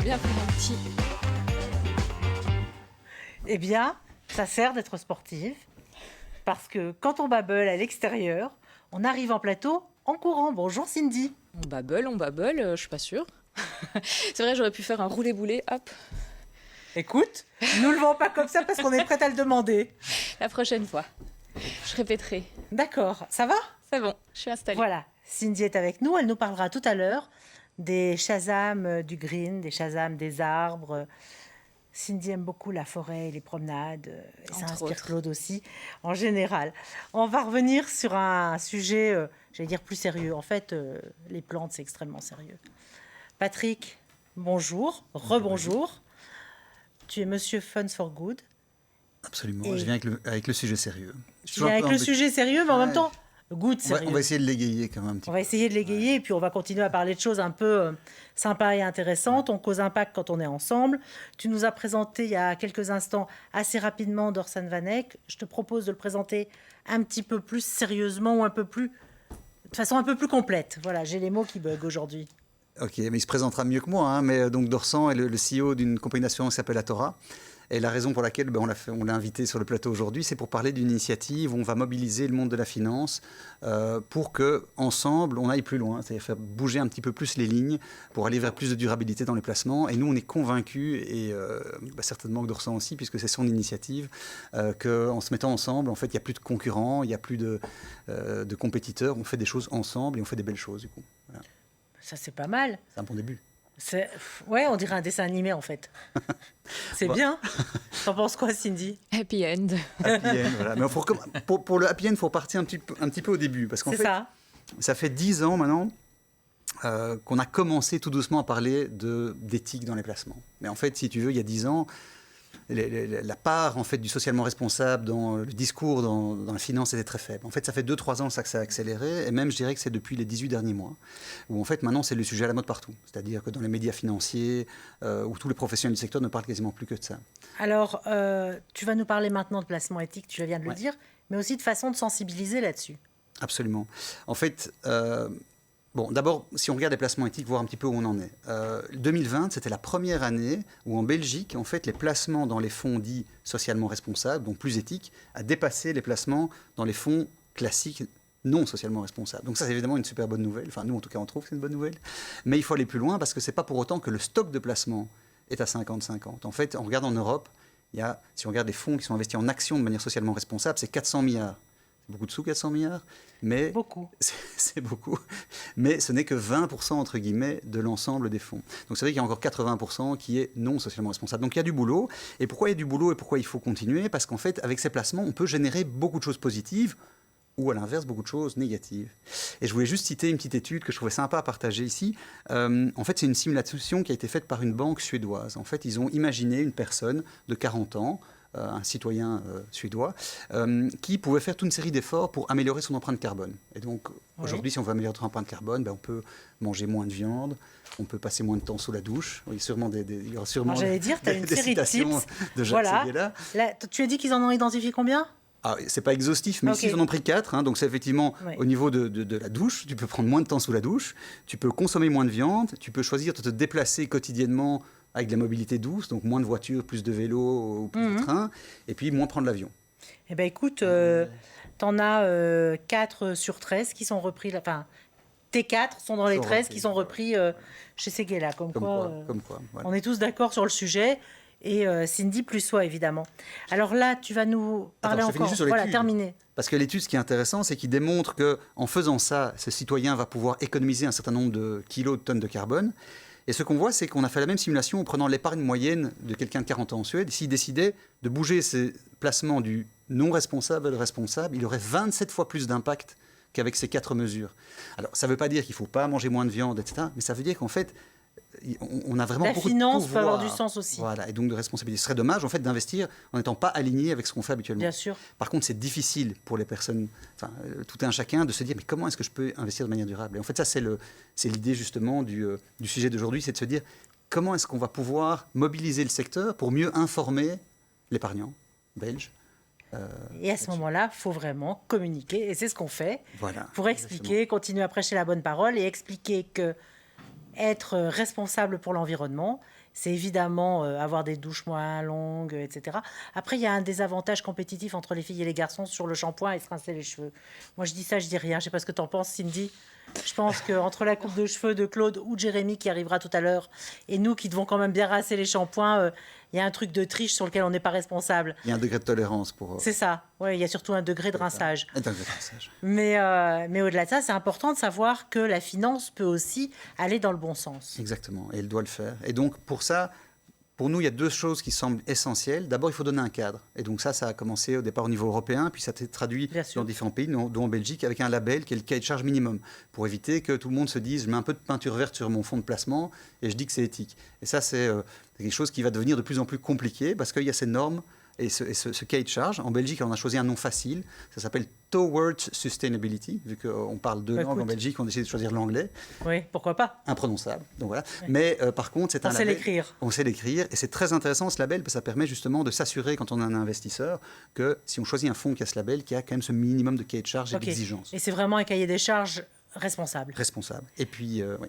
Bien pour mon petit. Eh bien, ça sert d'être sportive parce que quand on babble à l'extérieur, on arrive en plateau en courant. Bonjour Cindy. On babble, je suis pas sûre. C'est vrai, j'aurais pu faire un roulé-boulé, hop, Écoute, nous le vend pas comme ça parce qu'on est prête à le demander. la prochaine fois. Je répéterai. D'accord, ça va? C'est bon, je suis installée. Voilà, Cindy est avec nous. Elle nous parlera tout à l'heure des Shazam du green, des Shazam des arbres. Cindy aime beaucoup la forêt et les promenades. Et ça Entre inspire autres. Claude aussi, en général. On va revenir sur un sujet, j'allais dire plus sérieux. En fait, les plantes, c'est extrêmement sérieux. Patrick, bonjour, rebonjour. Tu es Monsieur Fun for Good. Absolument, Et- je viens avec le sujet sérieux. Je suis Tu toujours viens un avec peu le embêté. sujet sérieux, mais en même Ouais. temps, good On sérieux. va essayer de l'égayer quand même un petit On peu. va essayer de l'égayer et puis on va continuer à parler de choses un peu sympas et intéressantes. On cause impact quand on est ensemble. Tu nous as présenté il y a quelques instants assez rapidement Dorsan Vanek. Je te propose de le présenter un petit peu plus sérieusement ou un peu plus, de façon un peu plus complète. Voilà, j'ai les mots qui bug aujourd'hui. Ok, mais il se présentera mieux que moi. Hein, mais donc Dorsan est le CEO d'une compagnie d'assurance qui s'appelle Atora. Et la raison pour laquelle on l'a invité sur le plateau aujourd'hui, c'est pour parler d'une initiative où on va mobiliser le monde de la finance pour que ensemble on aille plus loin, c'est-à-dire faire bouger un petit peu plus les lignes pour aller vers plus de durabilité dans les placements. Et nous, on est convaincus, et certainement que Dorsan aussi, puisque c'est son initiative, qu'en se mettant ensemble, en fait, il n'y a plus de concurrents, il n'y a plus de compétiteurs. On fait des choses ensemble et on fait des belles choses, du coup. Voilà. Ça, c'est pas mal. C'est un bon début. Ouais, on dirait un dessin animé en fait. C'est Bah. bien. T'en penses quoi, Cindy? Happy end. Happy end, voilà. Mais pour le happy end, il faut partir un petit peu au début. Parce qu'en C'est fait, ça. ça fait 10 ans maintenant qu'on a commencé tout doucement à parler d'éthique dans les placements. Mais en fait, si tu veux, il y a 10 ans, la part en fait, du socialement responsable dans le discours, dans la finance, était très faible. En fait, ça fait 2-3 ans ça que ça a accéléré, et même je dirais que c'est depuis les 18 derniers mois, où en fait maintenant c'est le sujet à la mode partout. C'est-à-dire que dans les médias financiers, où tous les professionnels du secteur ne parlent quasiment plus que de ça. Alors, tu vas nous parler maintenant de placement éthique, tu viens de le Ouais. dire, mais aussi de façon de sensibiliser là-dessus. Absolument. En fait, d'abord, si on regarde les placements éthiques, voir un petit peu où on en est. 2020, c'était la première année où en Belgique, en fait, les placements dans les fonds dits socialement responsables, donc plus éthiques, a dépassé les placements dans les fonds classiques non socialement responsables. Donc ça, c'est évidemment une super bonne nouvelle. Enfin, nous, en tout cas, on trouve que c'est une bonne nouvelle. Mais il faut aller plus loin parce que c'est pas pour autant que le stock de placement est à 50-50. En fait, on regarde en Europe, si on regarde les fonds qui sont investis en actions de manière socialement responsable, c'est 400 milliards. Beaucoup de sous, 400 milliards, mais Beaucoup. c'est beaucoup. Mais ce n'est que 20% entre guillemets de l'ensemble des fonds. Donc c'est vrai qu'il y a encore 80% qui est non socialement responsable. Donc il y a du boulot. Et pourquoi il y a du boulot et pourquoi il faut continuer? Parce qu'en fait, avec ces placements, on peut générer beaucoup de choses positives ou à l'inverse, beaucoup de choses négatives. Et je voulais juste citer une petite étude que je trouvais sympa à partager ici. En fait, c'est une simulation qui a été faite par une banque suédoise. En fait, ils ont imaginé une personne de 40 ans, un citoyen suédois, qui pouvait faire toute une série d'efforts pour améliorer son empreinte carbone. Et donc, aujourd'hui, si on veut améliorer son empreinte carbone, on peut manger moins de viande, on peut passer moins de temps sous la douche. Il y aura sûrement Alors, j'allais dire, tu as une des série de citations tips. de Jacques Voilà. Seguela. Là, tu as dit qu'ils en ont identifié combien? Ah, c'est pas exhaustif, mais Ok. ici ils en ont pris 4. Donc c'est effectivement Ouais. au niveau de la douche, tu peux prendre moins de temps sous la douche, tu peux consommer moins de viande, tu peux choisir de te déplacer quotidiennement avec de la mobilité douce, donc moins de voitures, plus de vélos ou plus de trains, et puis moins prendre l'avion. Eh bien, écoute, t'en as 4 sur 13 qui sont repris. Enfin, tes 4 sont dans les Sont 13 repris, qui sont repris chez Seguela. Comme quoi, Comme quoi. Voilà. on est tous d'accord sur le sujet. Et Cindy plus soi, évidemment. Alors là, tu vas nous parler je finis encore. juste sur Voilà, l'étude. terminé. Parce que l'étude, ce qui est intéressant, c'est qu'il démontre qu'en faisant ça, ce citoyen va pouvoir économiser un certain nombre de kilos, de tonnes de carbone. Et ce qu'on voit, c'est qu'on a fait la même simulation en prenant l'épargne moyenne de quelqu'un de 40 ans en Suède. S'il décidait de bouger ses placements du non responsable à le responsable, il aurait 27 fois plus d'impact qu'avec ces 4 mesures. Alors, ça ne veut pas dire qu'il ne faut pas manger moins de viande, etc. Mais ça veut dire qu'en fait, on a vraiment La beaucoup finance de peut avoir pouvoir. du sens aussi. Voilà, et donc de responsabilité. Ce serait dommage, en fait, d'investir en n'étant pas aligné avec ce qu'on fait habituellement. Bien sûr. Par contre, c'est difficile pour les personnes, tout un chacun, de se dire mais comment est-ce que je peux investir de manière durable? Et en fait, ça, c'est l'idée justement du sujet d'aujourd'hui, c'est de se dire comment est-ce qu'on va pouvoir mobiliser le secteur pour mieux informer l'épargnant belge. Et à ce moment-là, il faut vraiment communiquer. Et c'est ce qu'on fait Voilà. pour expliquer, continuer à prêcher la bonne parole et expliquer que être responsable pour l'environnement, c'est évidemment avoir des douches moins longues, etc. Après, il y a un désavantage compétitif entre les filles et les garçons sur le shampoing et se rincer les cheveux. Moi, je dis ça, je dis rien. Je sais pas ce que tu en penses, Cindy. Je pense qu'entre la coupe de cheveux de Claude ou de Jérémy qui arrivera tout à l'heure et nous qui devons quand même bien rincer les shampoings, il y a un truc de triche sur lequel on n'est pas responsable. Il y a un degré de tolérance pour... C'est ça. Ouais, il y a surtout un degré de rinçage. Un degré de rinçage. Mais au-delà de ça, c'est important de savoir que la finance peut aussi aller dans le bon sens. Exactement, et elle doit le faire. Et donc, pour ça, pour nous, il y a deux choses qui semblent essentielles. D'abord, il faut donner un cadre. Et donc ça a commencé au départ au niveau européen, puis ça s'est traduit dans différents pays, dont en Belgique, avec un label qui est le cahier de charge minimum, pour éviter que tout le monde se dise, je mets un peu de peinture verte sur mon fonds de placement, et je dis que c'est éthique. Et ça, c'est quelque chose qui va devenir de plus en plus compliqué, parce qu'il y a ces normes et ce cahier de charge. En Belgique, on a choisi un nom facile. Ça s'appelle Towards Sustainability. Vu qu'on parle deux langues en Belgique, on a décidé de choisir l'anglais. Oui, pourquoi pas. Imprononçable. Donc voilà. Oui. Mais par contre, c'est un label. On sait l'écrire. On sait l'écrire. Et c'est très intéressant ce label, parce que ça permet justement de s'assurer, quand on est un investisseur, que si on choisit un fonds qui a ce label, qu'il y a quand même ce minimum de cahier de charge et d'exigence. Et c'est vraiment un cahier des charges responsable. Responsable. Et puis, oui.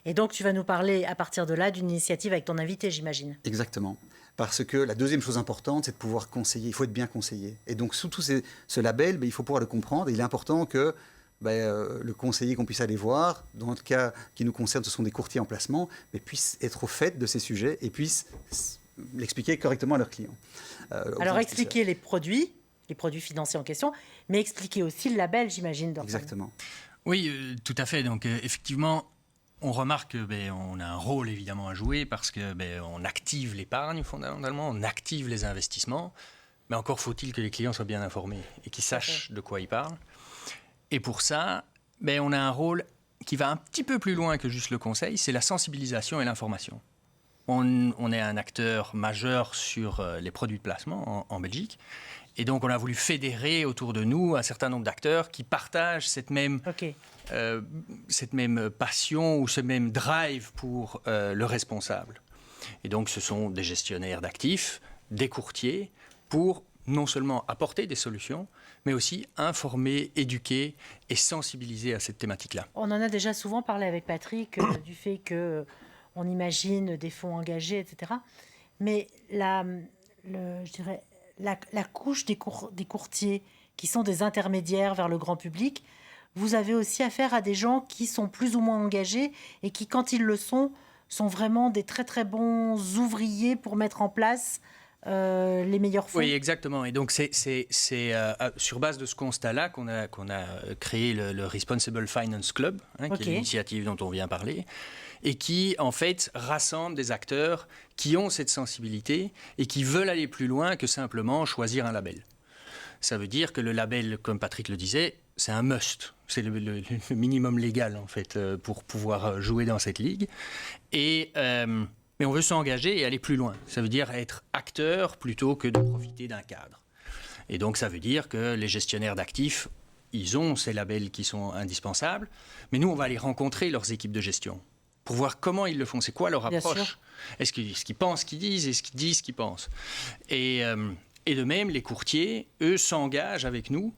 Et donc, tu vas nous parler à partir de là d'une initiative avec ton invité, j'imagine. Exactement. Parce que la deuxième chose importante, c'est de pouvoir conseiller. Il faut être bien conseillé. Et donc, sous tout ce label, il faut pouvoir le comprendre. Et il est important que le conseiller qu'on puisse aller voir, dans le cas qui nous concerne, ce sont des courtiers en placement, mais puisse être au fait de ces sujets et puisse l'expliquer correctement à leurs clients. Alors, expliquer les produits financiers en question, mais expliquer aussi le label, j'imagine. Exactement. Oui, tout à fait. Donc, effectivement, on remarque qu'on a un rôle évidemment à jouer parce qu'on active l'épargne fondamentalement, on active les investissements, mais encore faut-il que les clients soient bien informés et qu'ils sachent de quoi ils parlent. Et pour ça, on a un rôle qui va un petit peu plus loin que juste le conseil, c'est la sensibilisation et l'information. On est un acteur majeur sur les produits de placement en Belgique. Et donc, on a voulu fédérer autour de nous un certain nombre d'acteurs qui partagent cette même passion ou ce même drive pour le responsable. Et donc, ce sont des gestionnaires d'actifs, des courtiers, pour non seulement apporter des solutions, mais aussi informer, éduquer et sensibiliser à cette thématique-là. On en a déjà souvent parlé avec Patrick du fait qu'on imagine des fonds engagés, etc. Mais je dirais... La couche des courtiers qui sont des intermédiaires vers le grand public, vous avez aussi affaire à des gens qui sont plus ou moins engagés et qui, quand ils le sont vraiment des très très bons ouvriers pour mettre en place les meilleurs fonds. Oui, exactement. Et donc, c'est sur base de ce constat-là qu'on a créé le Responsible Finance Club, qui est l'initiative dont on vient parler, et qui, en fait, rassemble des acteurs qui ont cette sensibilité et qui veulent aller plus loin que simplement choisir un label. Ça veut dire que le label, comme Patrick le disait, c'est un must. C'est le minimum légal, en fait, pour pouvoir jouer dans cette ligue. Mais on veut s'engager et aller plus loin. Ça veut dire être acteur plutôt que de profiter d'un cadre. Et donc, ça veut dire que les gestionnaires d'actifs, ils ont ces labels qui sont indispensables, mais nous, on va aller rencontrer leurs équipes de gestion pour voir comment ils le font, c'est quoi leur approche. Est-ce qu'ils pensent ce qu'ils disent, est-ce qu'ils disent ce qu'ils pensent. Et de même, les courtiers, eux, s'engagent avec nous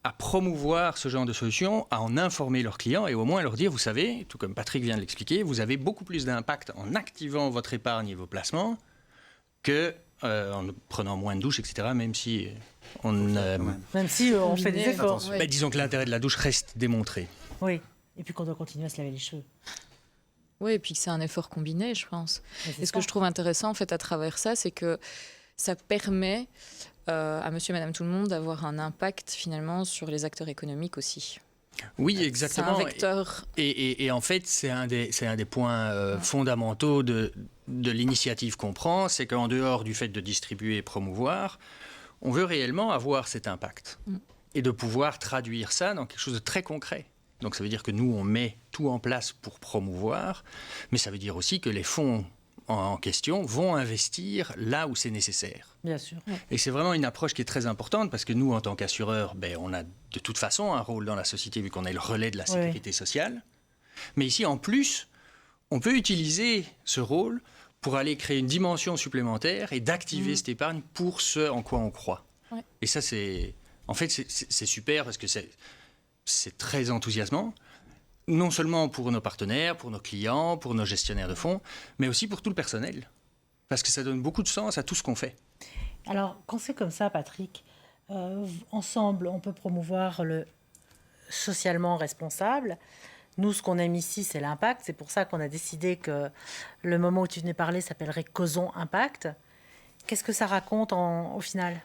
à promouvoir ce genre de solutions, à en informer leurs clients et au moins leur dire, vous savez, tout comme Patrick vient de l'expliquer, vous avez beaucoup plus d'impact en activant votre épargne et vos placements que en prenant moins de douches, etc., même si on fait des efforts. Disons que l'intérêt de la douche reste démontré. Oui, et puis qu'on doit continuer à se laver les cheveux. Oui, et puis que c'est un effort combiné, je pense. Et ce que je trouve intéressant, en fait, à travers ça, c'est que ça permet à monsieur et madame tout le monde d'avoir un impact, finalement, sur les acteurs économiques aussi. Oui, exactement. C'est un vecteur. Et en fait, c'est un des points fondamentaux de l'initiative qu'on prend, c'est qu'en dehors du fait de distribuer et promouvoir, on veut réellement avoir cet impact et de pouvoir traduire ça dans quelque chose de très concret. Donc ça veut dire que nous, on met tout en place pour promouvoir, mais ça veut dire aussi que les fonds en question vont investir là où c'est nécessaire. Bien sûr. Et c'est vraiment une approche qui est très importante parce que nous, en tant qu'assureurs, on a de toute façon un rôle dans la société vu qu'on est le relais de la sécurité sociale. Mais ici, en plus, on peut utiliser ce rôle pour aller créer une dimension supplémentaire et d'activer cette épargne pour ce en quoi on croit. Ouais. Et ça, c'est super parce que c'est très enthousiasmant, non seulement pour nos partenaires, pour nos clients, pour nos gestionnaires de fonds, mais aussi pour tout le personnel. parce que ça donne beaucoup de sens à tout ce qu'on fait. Alors, quand c'est comme ça, Patrick, ensemble, on peut promouvoir le socialement responsable. Nous, ce qu'on aime ici, c'est l'impact. C'est pour ça qu'on a décidé que le moment où tu venais parler s'appellerait Causons Impact. Qu'est-ce que ça raconte au final?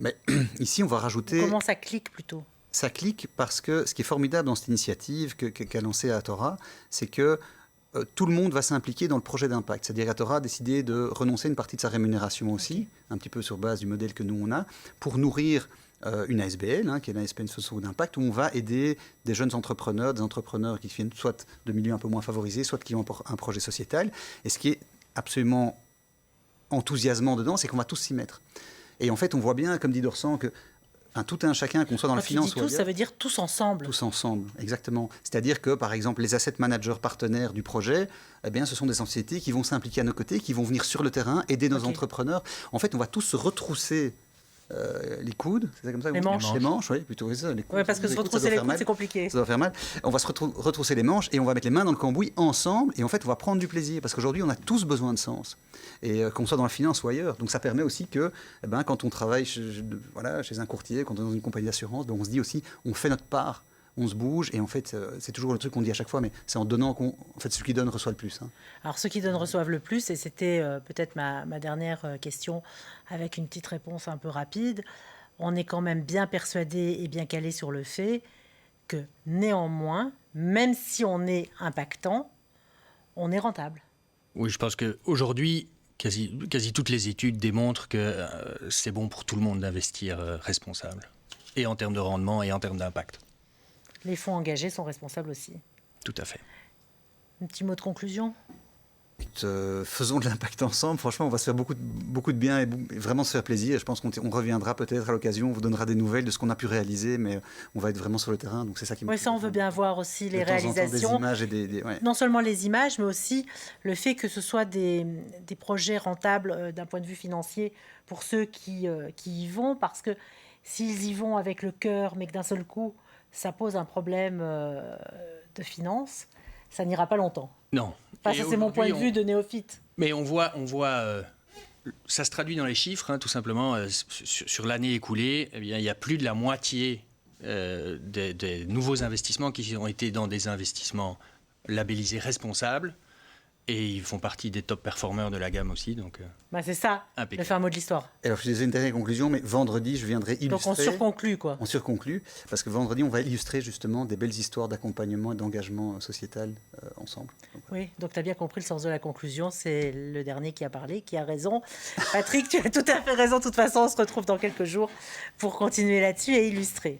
Mais ici, on va rajouter... Comment ça clique plutôt? Ça clique parce que ce qui est formidable dans cette initiative qu'a lancée Atora, c'est que tout le monde va s'impliquer dans le projet d'impact. C'est-à-dire qu'Atora a décidé de renoncer à une partie de sa rémunération aussi, un petit peu sur base du modèle que nous on a, pour nourrir une ASBL, qui est l'ASBL Social d'impact, où on va aider des jeunes entrepreneurs, des entrepreneurs qui viennent soit de milieux un peu moins favorisés, soit qui ont un projet sociétal. Et ce qui est absolument enthousiasmant dedans, c'est qu'on va tous s'y mettre. Et en fait, on voit bien, comme dit Dorsan, que tout un chacun, qu'on soit dans la finance ou ailleurs... Tous, ça veut dire tous ensemble. Tous ensemble, exactement. C'est-à-dire que, par exemple, les asset managers partenaires du projet, eh bien, ce sont des sociétés qui vont s'impliquer à nos côtés, qui vont venir sur le terrain, aider nos entrepreneurs. En fait, on va tous se retrousser les coudes, c'est ça comme ça? Les manches. Les manches, oui, plutôt ça. Les coudes, oui, parce que se retrousser les coudes, c'est compliqué. Ça doit faire mal. On va se retrousser les manches et on va mettre les mains dans le cambouis ensemble. Et en fait, on va prendre du plaisir. Parce qu'aujourd'hui, on a tous besoin de sens. Et qu'on soit dans la finance ou ailleurs. Donc ça permet aussi que, quand on travaille chez un courtier, quand on est dans une compagnie d'assurance, on se dit aussi, on fait notre part. On se bouge et en fait, c'est toujours le truc qu'on dit à chaque fois, mais c'est en donnant en fait, celui qui donne reçoit le plus. Alors, ceux qui donnent reçoivent le plus, et c'était peut-être ma dernière question avec une petite réponse un peu rapide. On est quand même bien persuadé et bien calé sur le fait que néanmoins, même si on est impactant, on est rentable. Oui, je pense qu'aujourd'hui, quasi toutes les études démontrent que c'est bon pour tout le monde d'investir responsable, et en termes de rendement et en termes d'impact. Les fonds engagés sont responsables aussi. Tout à fait. Un petit mot de conclusion? Faisons de l'impact ensemble. Franchement, on va se faire beaucoup de bien et vraiment se faire plaisir. Je pense qu'on reviendra peut-être à l'occasion. On vous donnera des nouvelles de ce qu'on a pu réaliser, mais on va être vraiment sur le terrain. Donc c'est ça qui me. Oui, ça, on veut bien voir aussi les réalisations. Des images et non seulement les images, mais aussi le fait que ce soit des projets rentables d'un point de vue financier pour ceux qui y vont, parce que s'ils y vont avec le cœur, mais que d'un seul coup, ça pose un problème de finances, ça n'ira pas longtemps. Non. Enfin, ça, c'est mon point de vue de néophyte. Mais on voit ça se traduit dans les chiffres, tout simplement. Sur l'année écoulée, eh bien, il y a plus de la moitié des nouveaux investissements qui ont été dans des investissements labellisés responsables. Et ils font partie des top performers de la gamme aussi. Donc, c'est ça, le fin mot de l'histoire. Et alors, je disais une dernière conclusion, mais vendredi, je viendrai illustrer... Donc on surconclut, quoi. On surconclut, parce que vendredi, on va illustrer justement des belles histoires d'accompagnement et d'engagement sociétal ensemble. Donc tu as bien compris le sens de la conclusion. C'est le dernier qui a parlé, qui a raison. Patrick, tu as tout à fait raison. De toute façon, on se retrouve dans quelques jours pour continuer là-dessus et illustrer.